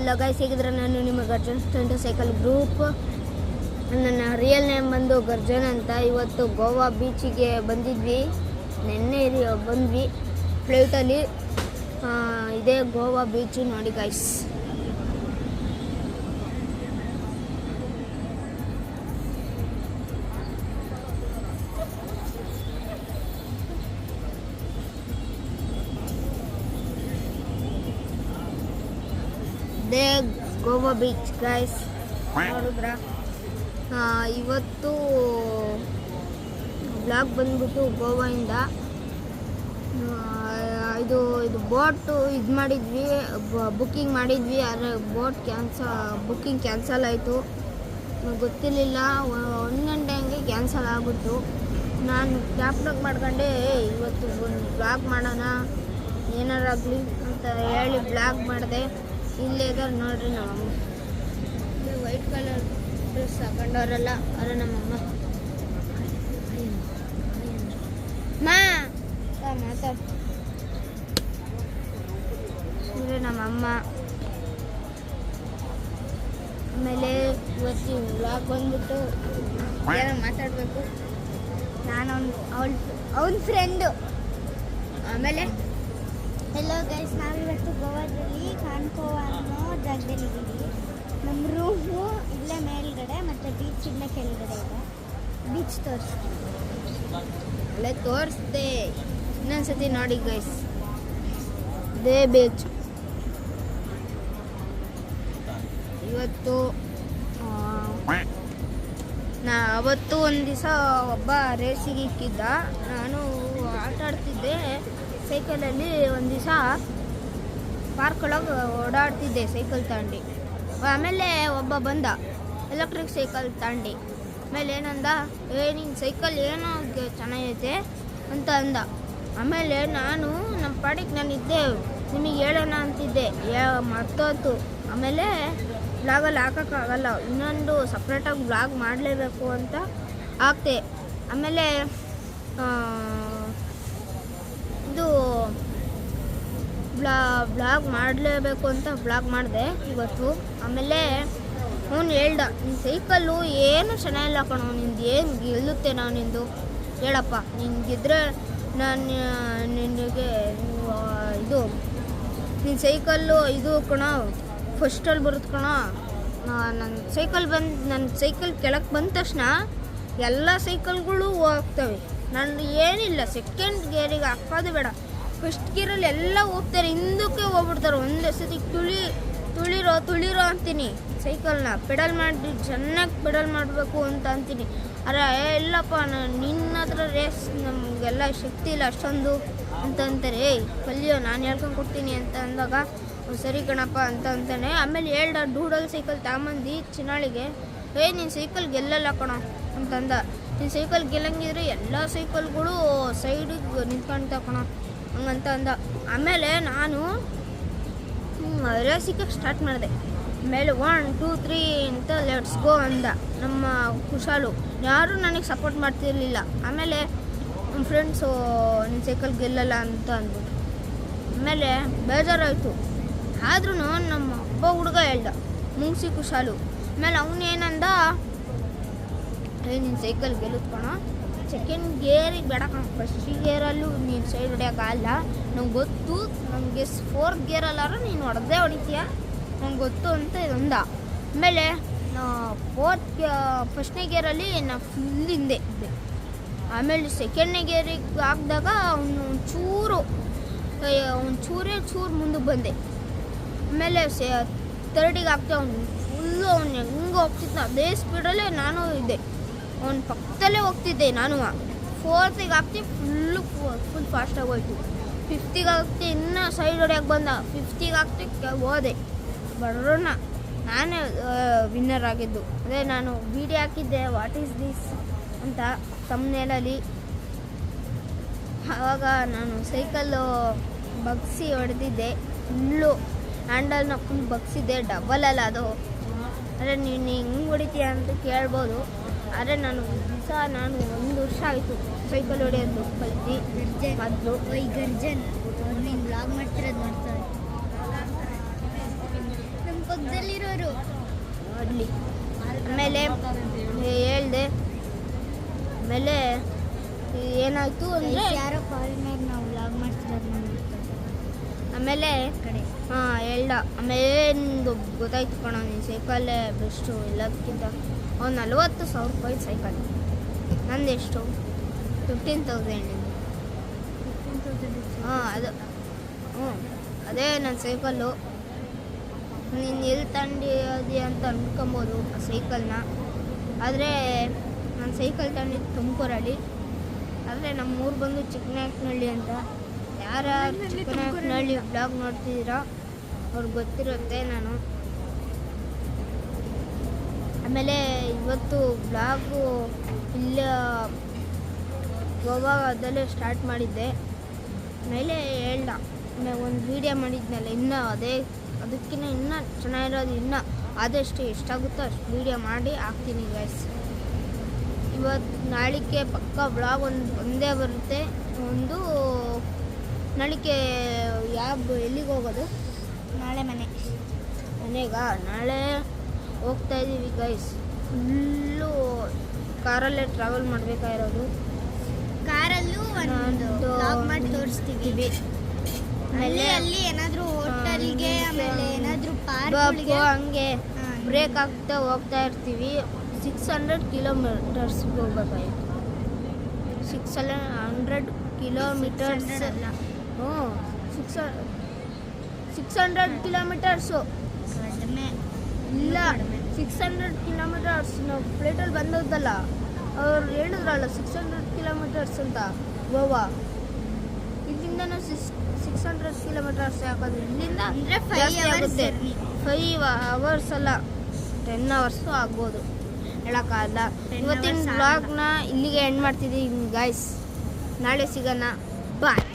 ಎಲ್ಲ ಗೈಸ್ ಹೇಗಿದ್ರೆ ನಾನು ನಿಮ್ಮ ಗರ್ಜನ್ ಸ್ಟಂಟ್ ಸೈಕಲ್ ಗ್ರೂಪ್. ನನ್ನ ರಿಯಲ್ ನೇಮ್ ಬಂದು ಗರ್ಜನ್ ಅಂತ. ಇವತ್ತು ಗೋವಾ ಬೀಚಿಗೆ ಬಂದಿದ್ವಿ, ನೆನ್ನೆ ಬಂದ್ವಿ ಫ್ಲೈಟಲ್ಲಿ. ಇದೇ ಗೋವಾ ಬೀಚು ನೋಡಿ ಗೈಸ್. ಇದೇ ಗೋವಾ ಬೀಚ್ ಗೈಸ್, ನೋಡಿದ್ರ. ಇವತ್ತು ಬ್ಲಾಗ್ ಬಂದ್ಬಿಟ್ಟು ಗೋವಾಯಿಂದ ಇದು ಬೋಟು ಮಾಡಿದ್ವಿ, ಬುಕ್ಕಿಂಗ್ ಮಾಡಿದ್ವಿ. ಆದರೆ ಬುಕ್ಕಿಂಗ್ ಕ್ಯಾನ್ಸಲ್ ಆಯಿತು. ಗೊತ್ತಿರಲಿಲ್ಲ, 1 ಗಂಟೆ ಹಂಗೆ ಕ್ಯಾನ್ಸಲ್ ಆಗ್ಬಿಟ್ಟು ನಾನು ಕ್ಯಾಬ್ನಾಗ ಮಾಡ್ಕೊಂಡೆ ಇವತ್ತು ಒಂದು ಬ್ಲಾಗ್ ಮಾಡೋಣ ಏನಾರಾಗಲಿ ಅಂತ ಹೇಳಿ ಬ್ಲಾಗ್ ಮಾಡಿದೆ. ಇಲ್ಲೇ ಇದ್ದಾರೆ ನೋಡ್ರಿ ನಮ್ಮಮ್ಮ, ವೈಟ್ ಕಲರ್ ಡ್ರೆಸ್ ಹಾಕೊಂಡವ್ರಲ್ಲ ಅರೆ ನಮ್ಮಮ್ಮ. ಮಾತಾಡ ಇದ್ರೆ ನಮ್ಮಮ್ಮ. ಆಮೇಲೆ ಇವತ್ತು ಬ್ಲಾಗ್ ಬಂದ್ಬಿಟ್ಟು ಏನೋ ಮಾತಾಡಬೇಕು. ನಾನು ಅವನ ಫ್ರೆಂಡು. ಆಮೇಲೆ ಹೆಲೋ ಗೈಸ್, ನಾವಿವತ್ತು ಗೋವಾದಲ್ಲಿ ಕಾನ್ಕೋವಾ ಅನ್ನೋ ಜಾಗದಲ್ಲಿದ್ದೀವಿ. ನಮ್ಮ ರೂಮು ಇಲ್ಲೇ ಮೇಲ್ಗಡೆ ಮತ್ತು ಬೀಚ್ ಇಲ್ಲೇ ಕೆಳಗಡೆ ಇದೆ. ಬೀಚ್ ಅಲ್ಲೇ ತೋರಿಸ್ದೆ, ಇನ್ನೊಂದ್ಸತಿ ನೋಡಿ ಗೈಸ್. ಇದೇ ಬೀಚ್. ಇವತ್ತು ಅವತ್ತು ಒಂದು ದಿವಸ ಒಬ್ಬ ರೇಸಿಗೆ ಇಕ್ಕಿದ್ದ. ನಾನು ಆಟ ಆಡ್ತಿದ್ದೆ ಸೈಕಲಲ್ಲಿ. ಒಂದು ದಿವಸ ಪಾರ್ಕ್ ಒಳಗೆ ಓಡಾಡ್ತಿದ್ದೆ ಸೈಕಲ್ ತಗೊಂಡು. ಆಮೇಲೆ ಒಬ್ಬ ಬಂದ ಎಲೆಕ್ಟ್ರಿಕ್ ಸೈಕಲ್ ತಗೊಂಡು. ಆಮೇಲೆ ಏನಂದ, ನಿನ್ನ ಸೈಕಲ್ ಏನೋ ಚೆನ್ನಾಗೈತೆ ಅಂತ ಅಂದ. ಆಮೇಲೆ ನಾನು ನಮ್ಮ ಪಾಡಿಗೆ ನಾನಿದ್ದೆ, ನಿಮಗೆ ಹೇಳೋಣ ಅಂತಿದ್ದೆ, ಮರ್ತೋತು. ಆಮೇಲೆ ಬ್ಲಾಗಲ್ಲಿ ಹಾಕೋಕ್ಕಾಗಲ್ಲ, ಇನ್ನೊಂದು ಸಪ್ರೇಟಾಗಿ ಬ್ಲಾಗ್ ಮಾಡಲೇಬೇಕು ಅಂತ ಆಗ್ತೆ. ಆಮೇಲೆ ಇದು ಬ್ಲಾಗ್ ಮಾಡಲೇಬೇಕು ಅಂತ ಬ್ಲಾಗ್ ಮಾಡಿದೆ ಇವತ್ತು. ಆಮೇಲೆ ಅವನು ಹೇಳ್ದ, ನಿನ್ನ ಸೈಕಲ್ಲು ಏನು ಚೆನ್ನಾಗಿಲ್ಲ ಕಣೋ, ನಿಂದು ಏನು ಗೆಲ್ಲುತ್ತೆ ನಾವು ನಿಂದು ಹೇಳಪ್ಪ, ನಿನ್ಗಿದ್ರೆ ನಾನು ನಿನಗೆ ಇದು ನಿನ್ನ ಸೈಕಲ್ಲು ಇದು ಕಣೋ ಫಸ್ಟಲ್ಲಿ ಬರುತ್ತೆ ಕಣೋ. ನನ್ನ ಸೈಕಲ್ ಕೆಳಗೆ ಬಂದ ತಕ್ಷಣ ಎಲ್ಲ ಸೈಕಲ್ಗಳು ಹೋಗ್ತವೆ. ನಾನು ಏನಿಲ್ಲ, ಸೆಕೆಂಡ್ ಗೇರಿಗೆ ಹಾಕೋದು ಬೇಡ, ಫಸ್ಟ್ ಗೇರಲ್ಲಿ ಎಲ್ಲ ಹೋಗ್ತಾರೆ, ಹಿಂದಕ್ಕೆ ಹೋಗ್ಬಿಡ್ತಾರೆ. ಒಂದೇ ಸತಿ ತುಳಿರೋ ಅಂತೀನಿ ಸೈಕಲ್ನ. ಪೆಡಲ್ ಮಾಡಿ ಚೆನ್ನಾಗಿ ಪೆಡಲ್ ಮಾಡಬೇಕು ಅಂತ ಅಂತೀನಿ. ಅರೆ ಇಲ್ಲಪ್ಪ, ನಿನ್ನ ಹತ್ರ ರೇಸ್ ನಮಗೆಲ್ಲ ಶಕ್ತಿ ಇಲ್ಲ ಅಷ್ಟೊಂದು ಅಂತ ಅಂತಾರೆ. ಕಲಿಯೋ, ನಾನು ಹೇಳ್ಕೊಂಡು ಕೊಡ್ತೀನಿ ಅಂತ ಅಂದಾಗ ಸರಿ ಕಣಪ್ಪ ಅಂತ ಅಂತಾನೆ. ಆಮೇಲೆ ಹೇಳ್ದ, ಡೂಡಲ್ ಸೈಕಲ್ ತಗೊಂಬಂದು ಚಿನ್ನಾಳಿಗೆ, ನಿನ್ನ ಸೈಕಲ್ ಗೆಲ್ಲಲ್ಲ ಕಣೋ ಅಂತಂದ. ನಿನ್ನ ಸೈಕಲ್ ಗೆಲ್ಲಂಗಿದ್ರೆ ಎಲ್ಲ ಸೈಕಲ್ಗಳು ಸೈಡಿಗೆ ನಿಂತ್ಕೊಳ್ತಾ ಕಣೋ ಹಂಗಂತ ಅಂದ. ಆಮೇಲೆ ನಾನು ರೇಸಿಗೆ ಸ್ಟಾರ್ಟ್ ಮಾಡಿದೆ. ಆಮೇಲೆ 1 2 3 ಅಂತ ಲೆಟ್ಸ್ ಗೋ ಅಂದ ನಮ್ಮ ಕುಶಾಲು. ಯಾರೂ ನನಗೆ ಸಪೋರ್ಟ್ ಮಾಡ್ತಿರ್ಲಿಲ್ಲ. ಆಮೇಲೆ ನಮ್ಮ ಫ್ರೆಂಡ್ಸು ನಿನ್ನ ಸೈಕಲ್ ಗೆಲ್ಲಲ್ಲ ಅಂತ ಅಂದ್ಬಿಟ್ಟು ಆಮೇಲೆ ಬೇಜಾರಾಯಿತು. ಆದ್ರೂ ನಮ್ಮ ಒಬ್ಬ ಹುಡುಗ ಹೇಳ್ದ, ಮುಂಗ್ಸಿ ಕುಶಾಲು. ಆಮೇಲೆ ಅವನೇನಂದ, ನಿನ್ನ ಸೈಕಲ್ ಗೆಲ್ಲುತ್ಕೊಣ, ಸೆಕೆಂಡ್ ಗೇರಿಗೆ ಬೇಡ ಕಣ, ಫಸ್ಟ್ ಗೇರಲ್ಲೂ ನೀನು ಸೈಡ್ ಹೊಡೆಯೋಕ್ಕಾಗಲ್ಲ, ನಂಗೆ ಗೊತ್ತು, ನನಗೆ 4th ಗೇರಲ್ಲಾರು ನೀನು ಹೊಡೆತೀಯ, ನಂಗೆ ಗೊತ್ತು ಅಂತ ಇದೊಂದ. ಆಮೇಲೆ ಫಸ್ಟ್ನೇ ಗೇರಲ್ಲಿ ನಾನು ಫುಲ್ ಹಿಂದೆ ಇದ್ದೆ. ಆಮೇಲೆ ಸೆಕೆಂಡ್ನೇ ಗೇರಿಗೆ ಹಾಕಿದಾಗ ಚೂರು ಮುಂದಕ್ಕೆ ಬಂದೆ. ಆಮೇಲೆ ಥರ್ಡಿಗೆ ಹಾಕ್ತೆ, ಫುಲ್ಲು ಹೆಂಗೆ ಹೋಗ್ತಿದ್ದ ಅದೇ ಸ್ಪೀಡಲ್ಲೇ ನಾನು ಇದ್ದೆ, ಅವನ ಪಕ್ಕದಲ್ಲೇ ಹೋಗ್ತಿದ್ದೆ ನಾನು. 4th ಹಾಕ್ತಿ ಫುಲ್ ಫಾಸ್ಟಾಗಿ ಹೋಯ್ತು. 5th ಹಾಕ್ತಿ ಇನ್ನೂ ಸೈಡ್ ಹೊಡೆಯೋಕೆ ಬಂದ. 5th ಹಾಕ್ತಿ ಹೋದೆ, ಬರೋಣ ನಾನೇ ವಿನ್ನರ್ ಆಗಿದ್ದು. ಅದೇ ನಾನು ವಿಡಿಯೋ ಹಾಕಿದ್ದೆ ವಾಟ್ ಈಸ್ ದಿಸ್ ಅಂತ ತಮ್ನೇಲಲ್ಲಿ. ಆವಾಗ ನಾನು ಸೈಕಲ್ಲು ಬಗ್ಸಿ ಹೊಡೆದಿದ್ದೆ, ಫುಲ್ಲು ಹ್ಯಾಂಡಲ್ನ ಫುಲ್ ಬಗ್ಸಿದ್ದೆ, ಡಬಲ್ ಅಲ್ಲ ಅದು. ಆದರೆ ನೀನು ಹೆಂಗೆ ಹೊಡಿತೀಯ ಅಂತ ಕೇಳ್ಬೋದು. ಆದರೆ ನಾನು 1 ವರ್ಷ ಆಯಿತು ಸೈಕಲ್ ಹೊಡೆಯೋದು ಕಲ್ತು. ಮೊದಲು ಗರ್ಜನ್ ನೀನು ಬ್ಲಾಗ್ ಮಾಡ್ತಿರೋದು ನೋಡ್ತಾರೆ. ನಮ್ಮ ಪಕ್ಕದಲ್ಲಿರೋರು. ಅಲ್ಲಿ ಆಮೇಲೆ ಹೇಳ್ದೆ. ಆಮೇಲೆ ಏನಾಯ್ತು ಅಂದರೆ ಯಾರೋ ಫಾರಿನರ್ ನಾವು ವ್ಲಾಗ್ ಮಾಡ್ತಿರೋದು ನಮ್ಮ ಆಮೇಲೆ ಕಡೆ. ಹಾಂ ಹೇಳ್ದ. ಆಮೇಲೆ ನಿಂದು ಗೊತ್ತಾಯ್ತು ಕಣ, ನೀನು ಸೈಕಲ್ಲೇ ಬೆಸ್ಟು ಎಲ್ಲದಕ್ಕಿಂತ. 40,000 ರೂಪಾಯಿ ಸೈಕಲ್. ನಂದು ಎಷ್ಟು 15,000. ಹಾಂ ಅದು ಹ್ಞೂ ಅದೇ ನನ್ನ ಸೈಕಲ್ಲು. ನೀನು ಎಲ್ಲಿ ತಂದಿದೆ ಅಂತ ಅನ್ಕೊಬೋದು ಆ ಸೈಕಲ್ನ. ಆದರೆ ನಾನು ಸೈಕಲ್ ತಂದಿದ್ದು ತುಮಕೂರಲ್ಲಿ. ಆದರೆ ನಮ್ಮೂರು ಬಂದು ಚಿಕ್ಕನಾಯಕನಹಳ್ಳಿ ಅಂತ. ಯಾರ್ಯಾರು ಚಿಕ್ಕನಾಯಕನಹಳ್ಳಿ ಬ್ಲಾಗ್ ನೋಡ್ತಿದ್ದೀರಾ ಅವ್ರಿಗೆ ಗೊತ್ತಿರುತ್ತೆ ನಾನು. ಆಮೇಲೆ ಇವತ್ತು ಬ್ಲಾಗು ಇಲ್ಲ ಗೋವಾದಲ್ಲೇ ಸ್ಟಾರ್ಟ್ ಮಾಡಿದ್ದೆ. ಆಮೇಲೆ ಹೇಳ್ದ ಒಂದು ವೀಡಿಯೋ ಮಾಡಿದ್ನಲ್ಲ, ಇನ್ನೂ ಅದಕ್ಕಿಂತ ಇನ್ನೂ ಚೆನ್ನಾಗಿರೋದು, ಇನ್ನೂ ಆದಷ್ಟು ಎಷ್ಟಾಗುತ್ತೋ ಅಷ್ಟು ವೀಡಿಯೋ ಮಾಡಿ ಹಾಕ್ತೀನಿ ಗೈಸ್. ಇವತ್ತು ನಾಳಿಕೆ ಪಕ್ಕ ಬ್ಲಾಗ್ ಒಂದೇ ಬರುತ್ತೆ. ಒಂದು ನಾಳಿಕೆ ಎಲ್ಲಿಗೆ ಹೋಗೋದು? ನಾಳೆ ಮನೆಗ ನಾಳೆ ಹೋಗ್ತಾ ಇದ್ದೀವಿ ಗೈಸ್. ಫುಲ್ಲು ಕಾರಲ್ಲೇ ಟ್ರಾವೆಲ್ ಮಾಡಬೇಕಾಗಿರೋದು. ಕಾರಲ್ಲೂ ಒಂದು ವ್ಲಾಗ್ ಮಾಡಿ ತೋರಿಸ್ತೀವಿ. ಅಲ್ಲಿ ಏನಾದರೂ ಹೋಟೆಲ್ಗೆ, ಆಮೇಲೆ ಏನಾದರೂ ಪಾರ್ಕ್ಗೆ ಹಂಗೆ ಬ್ರೇಕ್ ಆಗ್ತಾ ಹೋಗ್ತಾ ಇರ್ತೀವಿ. 600 ಕಿಲೋಮೀಟರ್ಸ್ ಹೋಗ್ಬೇಕಾಗಿತ್ತು. 600 ಕಿಲೋಮೀಟರ್ಸ್ ಅಲ್ಲ, ಹ್ಞೂ 600 ಕಿಲೋಮೀಟರ್ಸು ಕಡಿಮೆ ಇಲ್ಲ. 600 ಕಿಲೋಮೀಟರ್ಸ್ ನಾವು ಫ್ಲೈಟಲ್ಲಿ ಬಂದದ್ದಲ್ಲ, ಅವ್ರು ಹೇಳಿದ್ರಲ್ಲ 600 ಕಿಲೋಮೀಟರ್ಸ್ ಅಂತ. ಗೋವಾ ಇಲ್ಲಿಂದನೂ 600 ಕಿಲೋಮೀಟರ್ಸ್ ಹಾಕೋದು. ಇಲ್ಲಿಂದ ಅಂದರೆ ಜಾಸ್ತಿ 5 ಆಗುತ್ತೆ. hours 5 hours ಅಲ್ಲ, 10 hours ಆಗ್ಬೋದು, ಹೇಳೋಕ್ಕಾಗಲ್ಲ. 10 ಇವತ್ತಿನ hours ಬ್ಲಾಗ್ನ ಇಲ್ಲಿಗೆ ಎಂಡ್ ಮಾಡ್ತಿದ್ದೀವಿ ಗಾಯ್ಸ್. ನಾಳೆ ಸಿಗೋಣ, ಬಾಯ್.